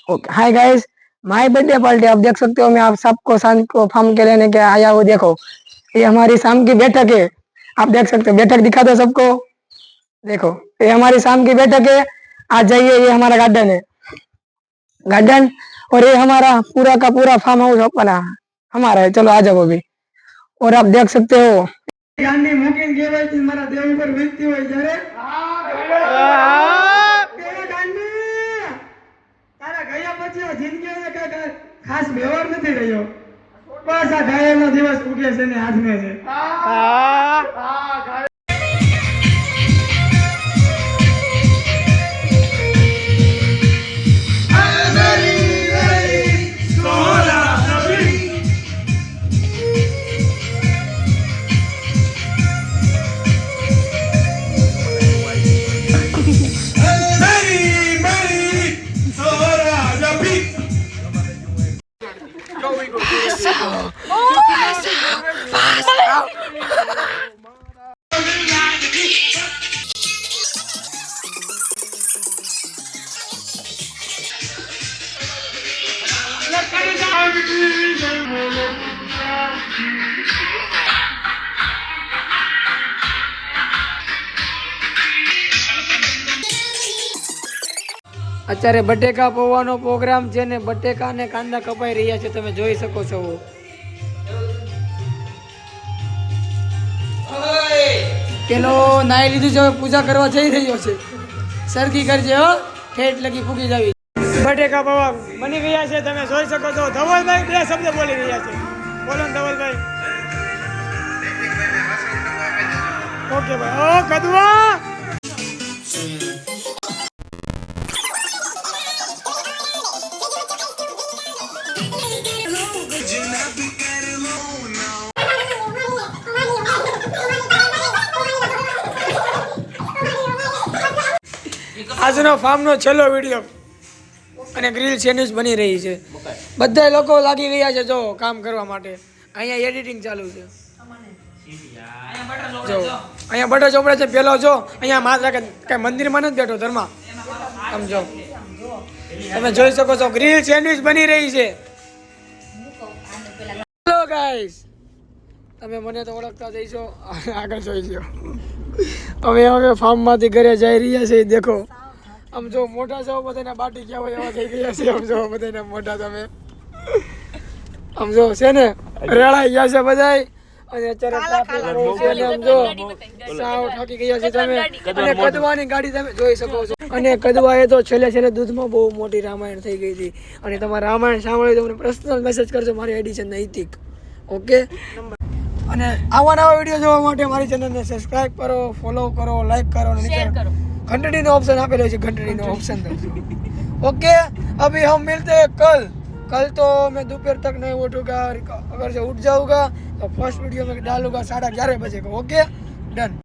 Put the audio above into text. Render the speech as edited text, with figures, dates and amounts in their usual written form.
Okay hi guys, my birthday party. आप देख सकते हो, मैं आप सबको शाम को फार्म के लेने के आया हूँ। देखो, ये हमारी शाम की बैठक है। आप देख सकते हो, बैठक दिखा दो सबको। देखो, ये हमारी शाम की बैठक है। आज जाइए, ये हमारा गार्डन है, गार्डन। और ये हमारा पूरा का पूरा फार्म हाउस अपना हमारा है। चलो आ जाओ अभी। और आप देख सकते हो, गांधी मुकिन कહેવાય છે મારા દેવ ઉપર વીતતી હોય જ્યારે ગાંધી તારા ગયા પછી આ જિંદગીનો કઈ ખાસ વ્યવહાર નથી રહ્યો। બસ આ ઘાયલનો દિવસ ઉગે છે ને હાથમે છે। અત્યારે બટેકા પૌવાનો પ્રોગ્રામ છે ને બટેકા ને કાંદા કપાઈ રહ્યા છે, તમે જોઈ શકો છો। પેલો નાઈ લીધું છે, પૂજા કરવા જઈ રહ્યો છે। સરખી કરજે હો, ઠેઠ લગી ફૂકી જાવી। બટેકા પૌવા બની ગયા છે, તમે જોઈ શકો છો। ધવલભાઈ બે શબ્દ બોલી રહ્યા છે, બોલો ને ધવલભાઈ। ઓકે ભાઈ, ઓ કદવા આજનો ફાર્મનો છેલ્લો વિડીયો અને ગ્રીલ સેન્ડવિચ બની રહી છે। બધા લોકો લાગી ગયા છે જો કામ કરવા માટે। અહીંયા એડિટિંગ ચાલુ છે, જો અહીંયા બટર ચોપડે છે પેલો। જો અહીંયા માત્ર કઈ મંદિરમાં નથી બેઠો, ધર્મા સમજો, તમે જોઈ શકો છો ગ્રીલ સેન્ડવિચ બની રહી છે। હેલો ગાઈસ, તમે મને તો ઓળખતા જઈશો, આગળ જોઈ લો। હવે ફાર્મમાંથી ઘરે જઈ રહ્યા છે। દેખો આમ જો મોટા છો બધાને બાટી ગયા હોય એવા થઈ ગયા છે। આમ જો બધાને મોટા તમે આમ જો છે ને રેળાઈ ગયા છે બધાય। અને અત્યારે ટ્રાફિક બહુ છે ને આમ જો સાવ થાકી ગયા છે તમે। અને કદવાની ગાડી તમે જોઈ શકો છો। અને કદવાએ તો છેલ્લે દૂધમાં બહુ મોટી રામાયણ થઈ ગઈ હતી। અને તમારે રામાયણ સાંભળી તો મને પર્સનલ મેસેજ કરજો, મારી આઈડી છે નૈતિક, ઓકે। અને આવા નવા વિડીયો જોવા માટે મારી ચેનલને સબસ્ક્રાઇબ કરો, ફોલો કરો, લાઈક કરો અને શેર કરો। घंटड़ी नो ऑप्शन आपे છે, घंटड़ी नो ऑप्शन ओके। अभी हम मिलते हैं कल तो मैं दोपहर तक नहीं उठूंगा, अगर से उठ जाऊंगा तो फर्स्ट वीडियो में डालूंगा 11:30 बजे को, ओके डन।